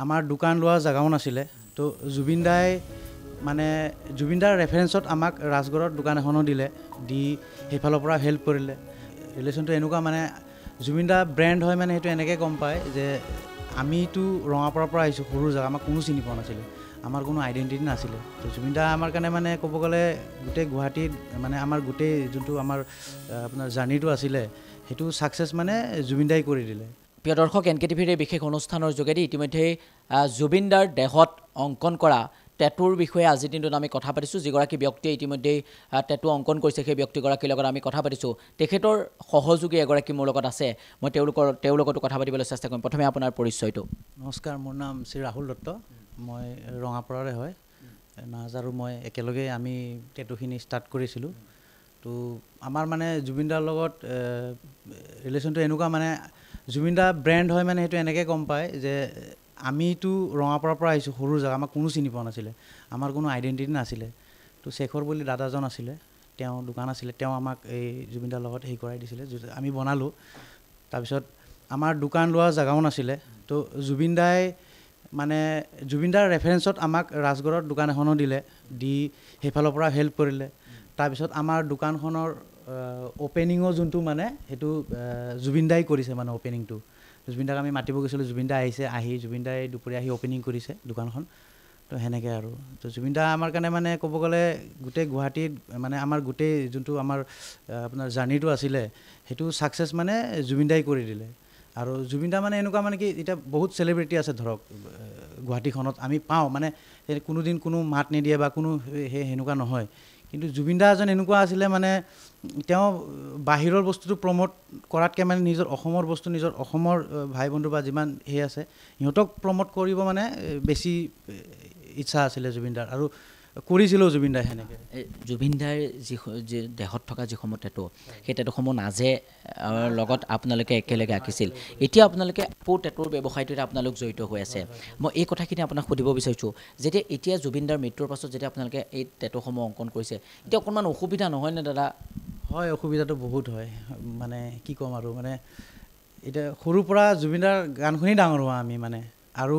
আমাৰ দোকান লোৱা জাগাও নাছিলে তো জুবিনদাই মানে জুবিনদাৰ ৰেফাৰেন্সত আমাক ৰাজগড়ত দোকান এখনো দিলে দি সেইফালৰ পৰা হেল্প কৰিলে ৰিলেশ্যনটো এনেকুৱা মানে জুবিনদা ব্ৰেণ্ড হয় মানে সেইটো এনেকৈ গম পায় যে আমিতো ৰঙাপাৰাৰ পৰা আহিছোঁ সৰু জেগা আমাক কোনো চিনি পোৱা নাছিলে আমাৰ কোনো আইডেণ্টিটি নাছিলে তো জুবিনদা আমাৰ কাৰণে মানে ক'ব গ'লে গোটেই গুৱাহাটীত মানে আমাৰ গোটেই যোনটো আমাৰ আপোনাৰ জাৰ্ণিটো আছিলে সেইটো ছাকচেছ মানে জুবিনদাই কৰি দিলে প্ৰিয় দৰ্শক NKTVৰ এই বিশেষ অনুষ্ঠানৰ যোগেদি ইতিমধ্যে জুবিনদাৰ দেহত অংকন কৰা টেটুৰ বিষয়ে আজিৰ দিনটোত আমি কথা পাতিছোঁ যিগৰাকী ব্যক্তিয়ে ইতিমধ্যে টেটু অংকন কৰিছে সেই ব্যক্তিগৰাকীৰ লগত আমি কথা পাতিছোঁ তেখেতৰ সহযোগী এগৰাকী মোৰ লগত আছে মই তেওঁলোকতো কথা পাতিবলৈ চেষ্টা কৰিম প্ৰথমে আপোনাৰ পৰিচয়টো নমস্কাৰ মোৰ নাম শ্ৰী ৰাহুল দত্ত মই ৰঙাপাৰাৰে হয় নাজ আৰু মই একেলগে আমি টেটুখিনি ষ্টাৰ্ট কৰিছিলোঁ তো আমাৰ মানে জুবিনদাৰ লগত ৰিলেশ্যনটো এনেকুৱা মানে জুবিনদা ব্ৰেণ্ড হয় মানে সেইটো এনেকৈ গম পায় যে আমিতো ৰঙাপাৰাৰ পৰা আহিছোঁ সৰু জেগা আমাক কোনো চিনি পোৱা নাছিলে আমাৰ কোনো আইডেণ্টিটি নাছিলে তো শেখৰ বুলি দাদাজন আছিলে তেওঁ দোকান আছিলে তেওঁ আমাক এই জুবিনদাৰ লগত হেৰি কৰাই দিছিলে আমি বনালোঁ তাৰপিছত আমাৰ দোকান লোৱা জাগাও নাছিলে তো জুবিনদাই মানে জুবিনদাৰ ৰেফাৰেন্সত আমাক ৰাজগড়ত দোকান এখনো দিলে দি সেইফালৰ পৰা হেল্প কৰিলে তাৰপিছত আমাৰ দোকানখনৰ অ'পেনিঙো যোনটো মানে সেইটো জুবিনদাই কৰিছে মানে অ'পেনিংটো জুবিনদাক আমি মাতিব গৈছিলোঁ জুবিনদা আহিছে আহি জুবিনদাই দুপৰীয়া আহি অ'পেনিং কৰিছে দোকানখন তো সেনেকৈ আৰু তো জুবিনদা আমাৰ কাৰণে মানে ক'ব গ'লে গোটেই গুৱাহাটীত মানে আমাৰ গোটেই যোনটো আমাৰ আপোনাৰ জাৰ্ণিটো আছিলে সেইটো ছাকচেছ মানে জুবিনদাই কৰি দিলে আৰু জুবিনদা মানে এনেকুৱা মানে কি এতিয়া বহুত চেলিব্ৰিটি আছে ধৰক গুৱাহাটীখনত আমি পাওঁ মানে কোনোদিন কোনো মাত নিদিয়ে বা কোনো সেনেকুৱা নহয় কিন্তু জুবিনদা এজন এনেকুৱা আছিলে মানে তেওঁ বাহিৰৰ বস্তুটো প্ৰমোট কৰাতকৈ মানে নিজৰ অসমৰ বস্তু নিজৰ অসমৰ ভাই বন্ধু বা যিমান সেই আছে সিহঁতক প্ৰমোট কৰিব মানে বেছি ইচ্ছা আছিলে জুবিনদাৰ আৰু কৰিছিলেও জুবিনদাই সেনেকৈ জুবিনদাৰ যি দেহত থকা যিসমূহ টেটু সেই টেটুসমূহ নাজে লগত আপোনালোকে একেলগে আঁকিছিল এতিয়া আপোনালোকে টেটুৰ ব্যৱসায়টোত আপোনালোক জড়িত হৈ আছে মই এই কথাখিনি আপোনাক সুধিব বিচাৰিছোঁ যেতিয়া এতিয়া জুবিনদাৰ মৃত্যুৰ পাছত যেতিয়া আপোনালোকে এই টেটুসমূহ অংকন কৰিছে এতিয়া অকণমান অসুবিধা নহয়নে দাদা হয় অসুবিধাটো বহুত হয় মানে কি ক'ম আৰু মানে এতিয়া সৰুৰ পৰা জুবিনদাৰ গান শুনি ডাঙৰ হোৱা আমি মানে আৰু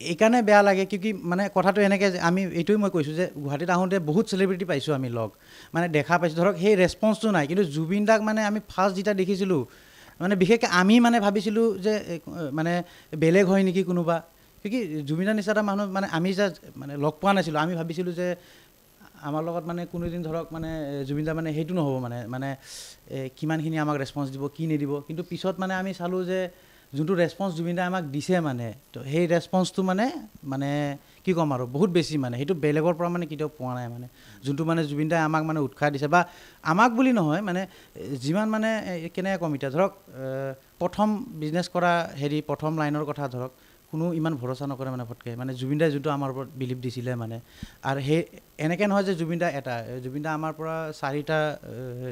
এইকাৰণে বেয়া লাগে কি মানে কথাটো এনেকৈ যে আমি এইটোৱে মই কৈছোঁ যে গুৱাহাটীত আহোঁতে বহুত চেলিব্ৰিটি পাইছোঁ আমি লগ মানে দেখা পাইছোঁ ধৰক সেই ৰেছপন্সটো নাই কিন্তু জুবিনদাক মানে আমি ফাৰ্ষ্ট যেতিয়া দেখিছিলোঁ মানে বিশেষকৈ আমি মানে ভাবিছিলোঁ যে মানে বেলেগ হয় নেকি কোনোবা কি জুবিনদাৰ নিচিনা এটা মানুহ মানে আমি যে মানে লগ পোৱা নাছিলোঁ আমি ভাবিছিলোঁ যে আমাৰ লগত মানে কোনোদিন ধৰক মানে জুবিনদা মানে সেইটো নহ'ব মানে কিমানখিনি আমাক ৰেছপন্স দিব কি নিদিব কিন্তু পিছত মানে আমি চালোঁ যে যোনটো ৰেছপন্স জুবিনদাই আমাক দিছে মানে তো সেই ৰেছপন্সটো মানে কি ক'ম আৰু বহুত বেছি মানে সেইটো বেলেগৰ পৰা মানে কেতিয়াও পোৱা নাই মানে যোনটো মানে জুবিনদাই আমাক মানে উৎসাহ দিছে বা আমাক বুলি নহয় মানে যিমান মানে কেনেকৈ ক'ম এতিয়া ধৰক প্ৰথম বিজনেছ কৰা প্ৰথম লাইনৰ কথা ধৰক কোনো ইমান ভৰসা নকৰে মানে ফটকৈ মানে জুবিনদাই যোনটো আমাৰ ওপৰত বিলিভ দিছিলে মানে আৰু সেই এনেকৈ নহয় যে জুবিনদা আমাৰ পৰা 4টা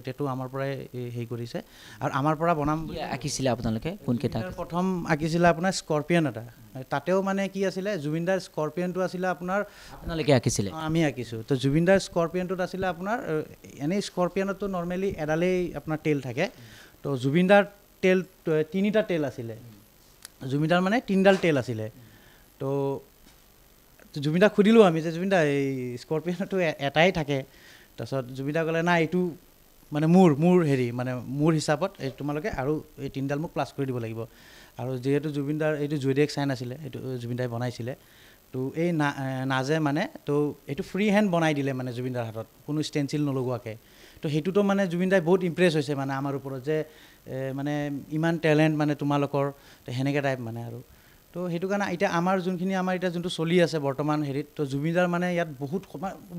টেটু আমাৰ পৰাই হেৰি কৰিছে আৰু আমাৰ পৰা বনাম আঁকিছিলে আপোনালোকে কোনকেইটা প্ৰথম আঁকিছিলে আপোনাৰ স্কৰপিয়ন এটা তাতেও মানে কি আছিলে জুবিনদাৰ স্কৰপিয়নটো আছিলে আপোনাৰ আপোনালোকে আঁকিছিলে আমি আঁকিছোঁ তো জুবিনদাৰ স্কৰপিয়নটোত আছিলে আপোনাৰ এনেই স্কৰপিয়নতো নৰ্মেলি এডালেই আপোনাৰ তেল থাকে তো জুবিনদাৰ তেল 3টা তেল আছিলে জুবিনদাৰ মানে 3ডাল তেল আছিলে তো জুবিনদাক সুধিলোঁ আমি যে জুবিনদা এই স্কৰপিয়নটো এটাই থাকে তাৰপিছত জুবিনদা ক'লে নাই এইটো মানে মোৰ মানে মোৰ হিচাপত তোমালোকে আৰু এই 3ডাল মোক প্লাছ কৰি দিব লাগিব আৰু যিহেতু জুবিনদাৰ এইটো জুইডেক চাইন আছিলে এইটো জুবিনদাই বনাইছিলে তো এই নাজে মানে তো এইটো ফ্ৰী হেণ্ড বনাই দিলে মানে জুবিনদাৰ হাতত কোনো ষ্টেনচিল নলগোৱাকৈ তো সেইটোতো মানে জুবিনদাই বহুত ইমপ্ৰেছ হৈছে মানে আমাৰ ওপৰত যে মানে ইমান টেলেণ্ট মানে তোমালোকৰ সেনেকৈ টাইপ মানে আৰু তো সেইটো কাৰণে এতিয়া আমাৰ এতিয়া যোনটো চলি আছে বৰ্তমান তো জুবিনদাৰ মানে ইয়াত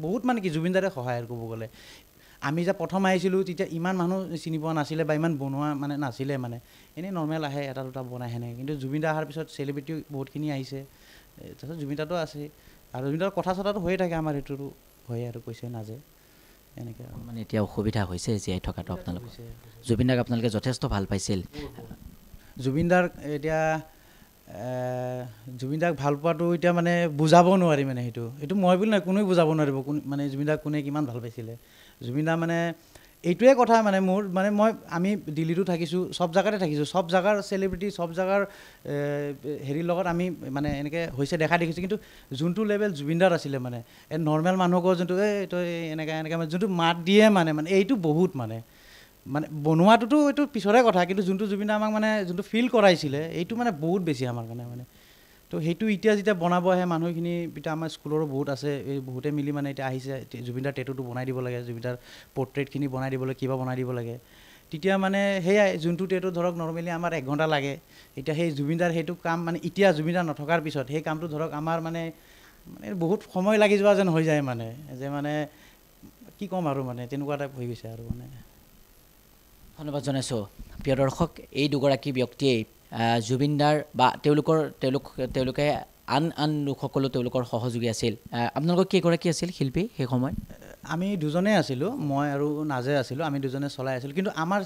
বহুত মানে কি জুবিনদাৰে সহায় ক'ব গ'লে আমি যে প্ৰথম আহিছিলোঁ তেতিয়া ইমান মানুহ চিনি পোৱা নাছিলে বা ইমান বনোৱা মানে নাছিলে মানে এনেই নৰ্মেল আহে এটা দুটা বনাই সেনেকৈ কিন্তু জুবিনদা অহাৰ পিছত চেলিব্ৰিটি বহুতখিনি আহিছে তাৰপিছত জুবিনদাটো আছে আৰু জুবিনদাৰ কথা চথাটো হৈয়ে থাকে আমাৰ সেইটোতো হয়ে আৰু কৈছে নাজে এনেকৈ মানে এতিয়া অসুবিধা হৈছে জীয়াই থকাটো আপোনালোকে জুবিনদাক আপোনালোকে যথেষ্ট ভাল পাইছিল জুবিনদাৰ এতিয়া জুবিনদাক ভাল পোৱাটো এতিয়া মানে বুজাব নোৱাৰি মানে সেইটো মই বুলি নহয় কোনোৱে বুজাব নোৱাৰিব মানে জুবিনদাক কোনে কিমান ভাল পাইছিলে জুবিনদা মানে এইটোৱে কথা মানে মোৰ মানে আমি দিল্লীতো থাকিছোঁ, চব জেগাতে থাকিছোঁ, চব জেগাৰ চেলিব্ৰিটি, চব জেগাৰ হেৰিৰ লগত আমি মানে এনেকৈ হৈছে দেখা দেখিছোঁ, কিন্তু যোনটো লেভেল জুবিনদাৰ আছিলে মানে এই নৰ্মেল মানুহকো যোনটো তই এনেকৈ মানে যোনটো মাত দিয়ে মানে এইটো বহুত মানে বনোৱাটোতো এইটো পিছৰে কথা, কিন্তু যোনটো জুবিনে আমাক মানে যোনটো ফিল কৰাইছিলে এইটো মানে বহুত বেছি আমাৰ কাৰণে মানে। তো সেইটো এতিয়া যেতিয়া বনাব আহে মানুহখিনি, এতিয়া আমাৰ স্কুলৰো বহুত আছে, এই বহুতে মিলি মানে এতিয়া আহিছে জুবিনদাৰ টেটুটো বনাই দিব লাগে, জুবিনদাৰ পৰ্ট্ৰেটখিনি বনাই দিব লাগে, কিবা বনাই দিব লাগে, তেতিয়া মানে সেয়াই যোনটো টেটু ধৰক নৰ্মেলি আমাৰ 1 ঘণ্টা লাগে, এতিয়া সেই জুবিনদাৰ সেইটো কাম মানে এতিয়া জুবিনদাৰ নথকাৰ পিছত সেই কামটো ধৰক আমাৰ মানে বহুত সময় লাগি যোৱা যেন হৈ যায় মানে, যে মানে কি ক'ম আৰু মানে তেনেকুৱা টাইপ হৈ গৈছে আৰু মানে। ধন্যবাদ জনাইছোঁ। প্ৰিয় দৰ্শক, এই দুগৰাকী ব্যক্তিয়েই জুবিনদাৰ বা তেওঁলোকে আন লোকসকলো তেওঁলোকৰ সহযোগী আছিল। আপোনালোকৰ কেইগৰাকী আছিল শিল্পী সেই সময়ত? আমি দুজনেই আছিলোঁ, মই আৰু নাজে আছিলোঁ, আমি দুজনে চলাই আছিলোঁ, কিন্তু আমাৰ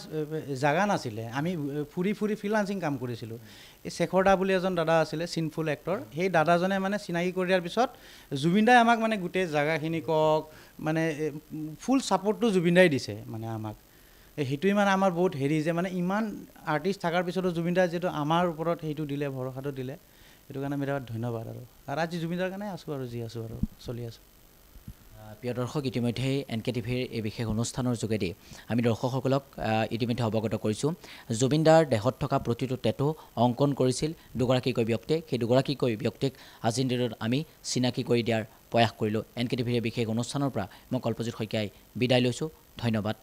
জাগা নাছিলে, আমি ফুৰি ফ্ৰিলান্সিং কাম কৰিছিলোঁ। এই শেখৰ দা বুলি এজন দাদা আছিলে, চিনফুল এক্টৰ, সেই দাদাজনে মানে চিনাকি কৰি দিয়াৰ পিছত জুবিনদাই আমাক মানে গোটেই জাগাখিনি কওক মানে ফুল ছাপৰ্টটো জুবিনদাই দিছে মানে আমাক। সেইটোৱে মানে আমাৰ বহুত হেৰি যে মানে ইমান আৰ্টিষ্ট থকাৰ পিছতো জুবিনদাই যিহেতু আমাৰ ওপৰত সেইটো দিলে, ভৰসাটো দিলে, সেইটো কাৰণে বিৰাট ধন্যবাদ আৰু আজি জুবিনদাৰ কাৰণে আছোঁ আৰু যি আছোঁ আৰু চলি আছোঁ। প্ৰিয় দৰ্শক, ইতিমধ্যেই NKTVৰ এই বিশেষ অনুষ্ঠানৰ যোগেদি আমি দৰ্শকসকলক ইতিমধ্যে অৱগত কৰিছোঁ, জুবিনদাৰ দেহত থকা প্ৰতিটো টেটু অংকন কৰিছিল দুগৰাকীকৈ ব্যক্তিয়ে। সেই দুগৰাকীকৈ ব্যক্তিক আজিৰ দিনত আমি চিনাকি কৰি দিয়াৰ প্ৰয়াস কৰিলোঁ। NKTVৰ এই বিশেষ অনুষ্ঠানৰ পৰা মই কল্পজিৎ শইকীয়াই বিদায় লৈছোঁ। ধন্যবাদ।